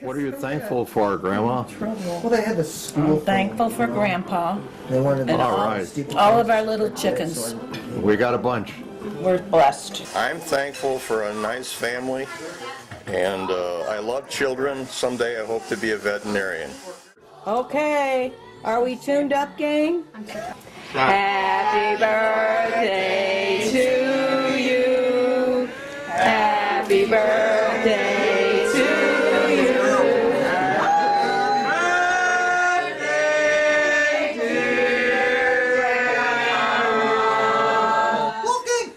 What are you thankful for, Grandma? Well, they had the school. I'm thankful for Grandpa They wanted and All right. all of our little chickens. We got a bunch. We're blessed. I'm thankful for a nice family, and I love children. Someday I hope to be a veterinarian. Okay, are we tuned up, gang? Happy birthday to you. Happy birthday to you. Birthday, dear Grandma. Walking.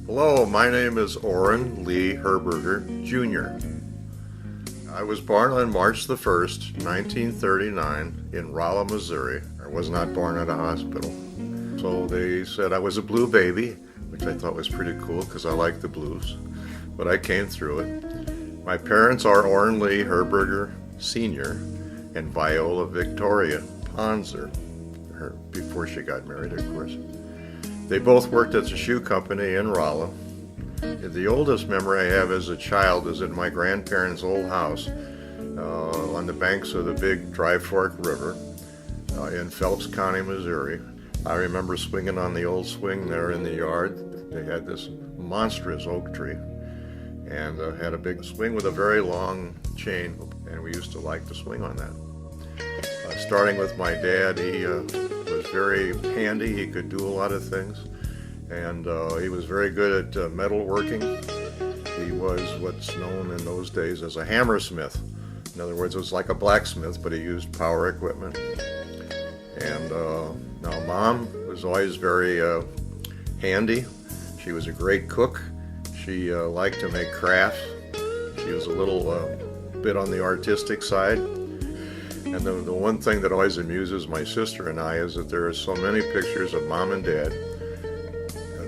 Hello, my name is Orrin Lee Herberger, Jr. I was born on March the 1st, 1939 in Rolla, Missouri. I was not born at a hospital. So they said I was a blue baby, which I thought was pretty cool because I like the blues, but I came through it. My parents are Orrin Lee Herberger, Sr. and Viola Victoria Ponzer, before she got married, of course. They both worked at the shoe company in Rolla. The oldest memory I have as a child is in my grandparents' old house on the banks of the big Dry Fork River in Phelps County, Missouri. I remember swinging on the old swing there in the yard. They had this monstrous oak tree and had a big swing with a very long chain, and we used to like to swing on that. Starting with my dad, he was very handy. He could do a lot of things, and he was very good at metalworking. He was what's known in those days as a hammersmith. In other words, it was like a blacksmith, but he used power equipment. And now Mom was always very handy. She was a great cook. She liked to make crafts. She was a little bit on the artistic side. And the one thing that always amuses my sister and I is that there are so many pictures of Mom and Dad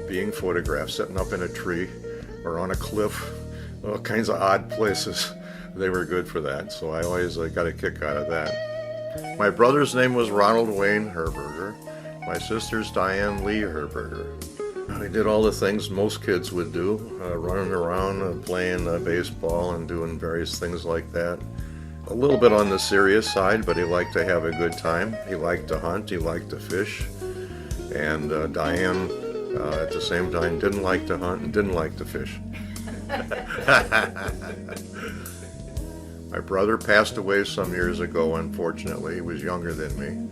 being photographed, sitting up in a tree or on a cliff, all kinds of odd places. They were good for that, so I always got a kick out of that. My brother's name was Ronald Wayne Herberger. My sister's Diane Lee Herberger. I did all the things most kids would do, running around, playing baseball and doing various things like that. A little bit on the serious side, but he liked to have a good time. He liked to hunt, he liked to fish. And Diane, at the same time, didn't like to hunt and didn't like to fish. My brother passed away some years ago, unfortunately. He was younger than me.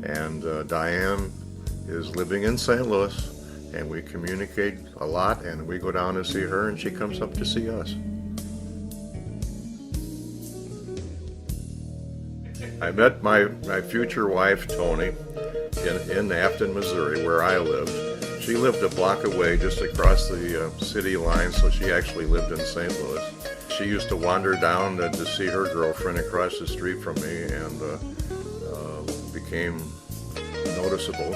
And Diane is living in St. Louis, and we communicate a lot, and we go down to see her, and she comes up to see us. I met my future wife, Tony, in Afton, Missouri, where I lived. She lived a block away, just across the city line, so she actually lived in St. Louis. She used to wander down to see her girlfriend across the street from me, and became noticeable.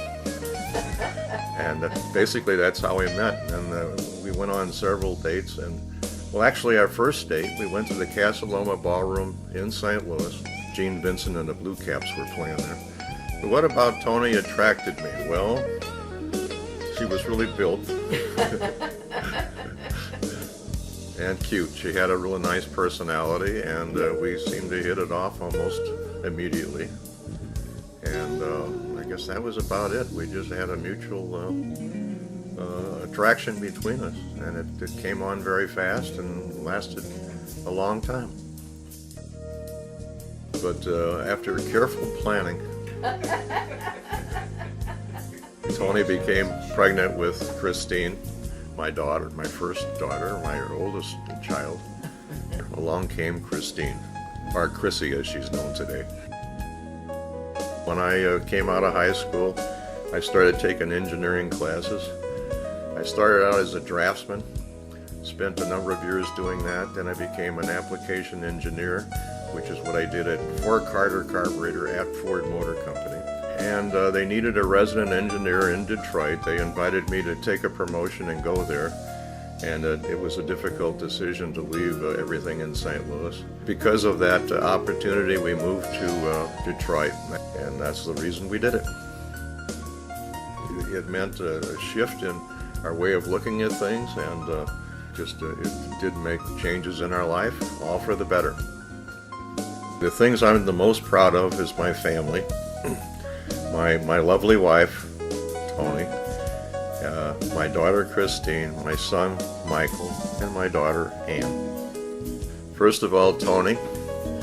And basically that's how we met. And we went on several dates. And well, actually our first date, we went to the Casa Loma Ballroom in St. Louis. Gene Vincent and the Blue Caps were playing there. What about Tony attracted me? Well, she was really built and cute. She had a really nice personality, and we seemed to hit it off almost immediately. And I guess that was about it. We just had a mutual attraction between us, and it came on very fast and lasted a long time. But after careful planning, Tony became pregnant with Christine, my daughter, my first daughter, my oldest child. Along came Christine, or Chrissy as she's known today. When I came out of high school, I started taking engineering classes. I started out as a draftsman, spent a number of years doing that. Then I became an application engineer, which is what I did at Ford Carter Carburetor at Ford Motor Company. And they needed a resident engineer in Detroit. They invited me to take a promotion and go there. And it was a difficult decision to leave everything in St. Louis. Because of that opportunity, we moved to Detroit, and that's the reason we did it. It meant a shift in our way of looking at things, and it did make changes in our life, all for the better. The things I'm the most proud of is my family. My lovely wife, Tony, my daughter Christine, my son Michael, and my daughter Ann. First of all, Tony,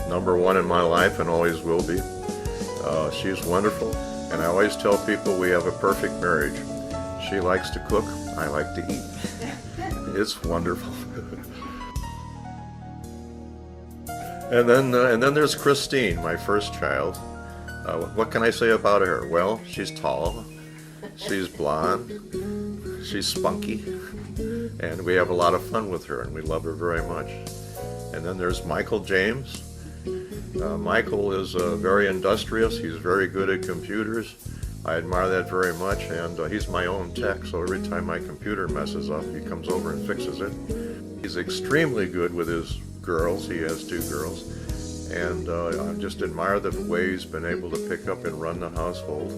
number one in my life and always will be. She's wonderful, and I always tell people we have a perfect marriage. She likes to cook, I like to eat. It's wonderful. And then there's Christine, my first child. What can I say about her? Well, she's tall, she's blonde, she's spunky, and we have a lot of fun with her, and we love her very much. And then there's Michael James. Michael is very industrious. He's very good at computers. I admire that very much, and he's my own tech, so every time my computer messes up, he comes over and fixes it. He's extremely good with his girls. He has 2 girls. And I just admire the way he's been able to pick up and run the household.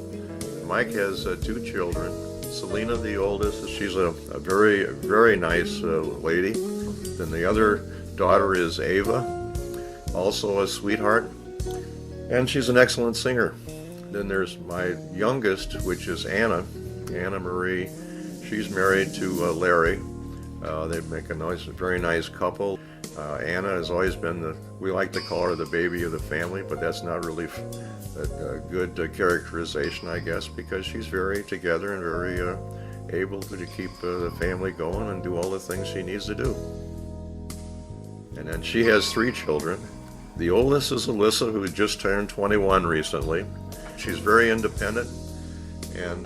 Mike has 2 children. Selena, the oldest, she's a very, very nice lady. Then the other daughter is Ava, also a sweetheart, and she's an excellent singer. Then there's my youngest, which is Anna Marie. She's married to Larry. They make a very nice couple. Anna has always been we like to call her the baby of the family, but that's not really a good characterization, I guess, because she's very together and very able to keep the family going and do all the things she needs to do. And then she has 3 children. The oldest is Alyssa, who just turned 21 recently. She's very independent, and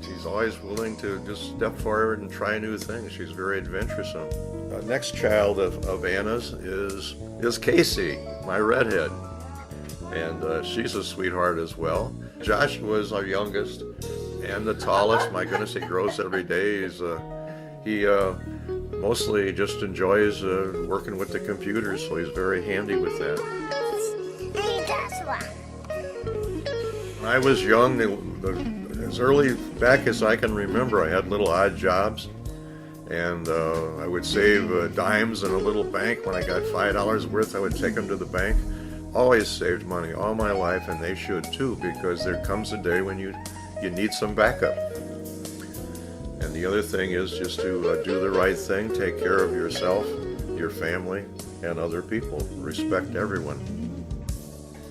she's always willing to just step forward and try new things. She's very adventuresome. Next child of Anna's is Casey, my redhead, and she's a sweetheart as well. Joshua is our youngest and the tallest. My goodness, he grows every day. He mostly just enjoys working with the computers, so he's very handy with that. When I was young, as early back as I can remember, I had little odd jobs, and I would save dimes in a little bank. When I got $5 worth, I would take them to the bank. Always saved money all my life, and they should too, because there comes a day when you need some backup. And the other thing is just to do the right thing, take care of yourself, your family, and other people. Respect everyone.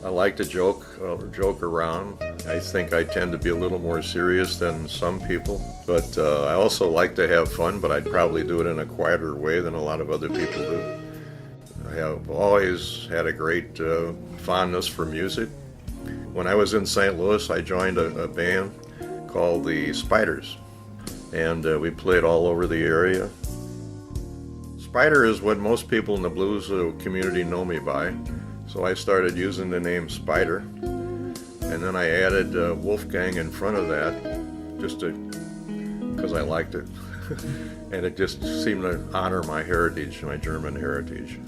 I like to joke around. I think I tend to be a little more serious than some people, but I also like to have fun, but I'd probably do it in a quieter way than a lot of other people do. I have always had a great fondness for music. When I was in St. Louis, I joined a band called the Spiders, and we played all over the area. Spider is what most people in the blues community know me by, so I started using the name Spider, and then I added Wolfgang in front of that, just because I liked it, and it just seemed to honor my heritage, my German heritage.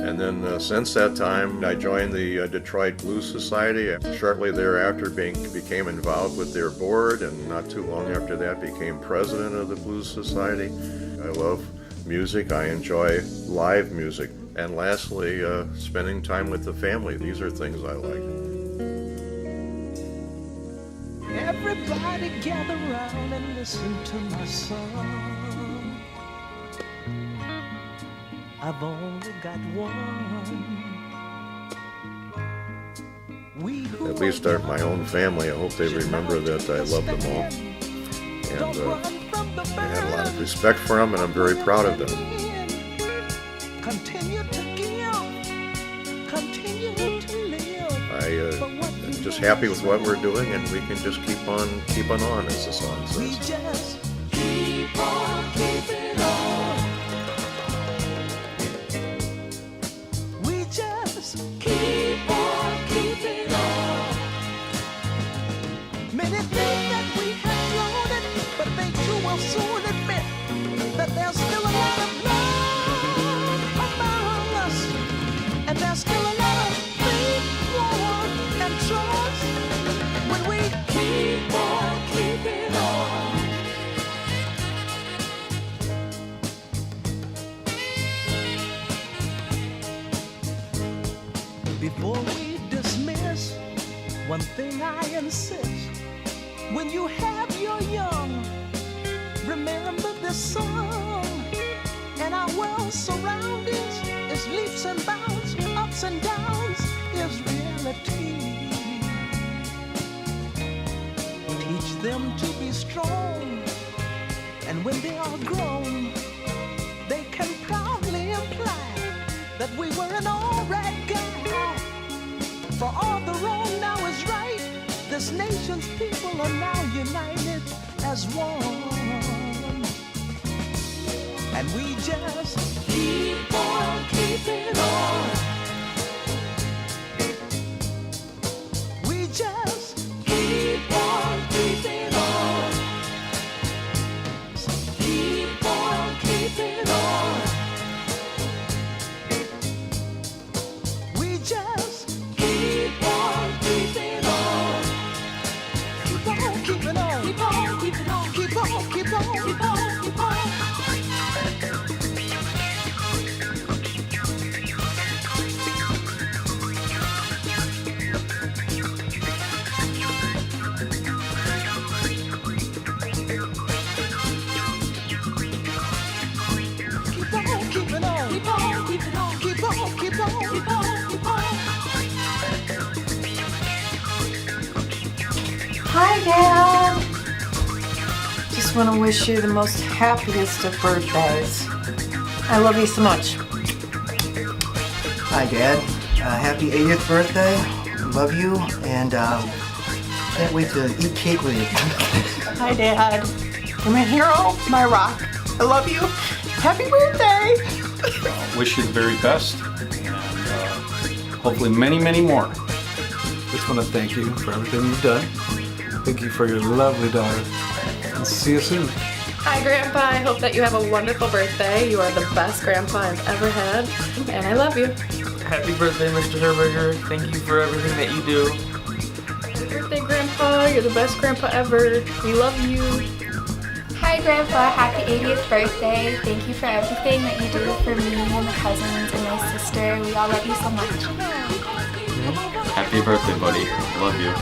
And then since that time, I joined the Detroit Blues Society. Shortly thereafter, became involved with their board, and not too long after that, became president of the Blues Society. I love music. I enjoy live music. And lastly, spending time with the family. These are things I like. Everybody gather round and listen to my song. I've only got one. At least my own family, I hope they remember that I love them all. And I have a lot of respect for them, and I'm very proud of them. Continue to give, continue to live. I'm just happy with what we're doing, and we can just keep on, as the song We says. just keep on keeping on. We just keep on keeping on. Many think that we have blown it, but they too will soon admit that there's still a lot of love among us, and there's still a lot of faith, war, and trust when we keep on keeping on. Before we dismiss, one thing I insist: when you have your young, remember this song. And our world's surroundings is leaps and bounds, ups and downs is reality. Teach them to be strong, and when they are grown, they can proudly imply that we were an alright guy. For all the wrong now is right. This nation's people are now united as one. And we just keep on keeping on. We just keep on keeping on. Keep on keeping on. We just keep on keeping on. Keep on keeping on. Keep on keeping on. Keep on, keep on, keep on, keep on. Hi, Dad. Just want to wish you the most happiest of birthdays. I love you so much. Hi, Dad. Happy 80th birthday. Love you, and can't wait to eat cake with you. Hi, Dad. You're my hero, my rock. I love you. Happy birthday. Wish you the very best, and hopefully many, many more. Just want to thank you for everything you've done. Thank you for your lovely daughter. And see you soon. Hi, Grandpa. I hope that you have a wonderful birthday. You are the best grandpa I've ever had, and I love you. Happy birthday, Mr. Herberger. Thank you for everything that you do. Happy birthday, Grandpa. You're the best grandpa ever. We love you. Hi, Grandpa. Happy 80th birthday. Thank you for everything that you do for me and the cousins and my sister. We all love you so much. Happy birthday, buddy. I love you.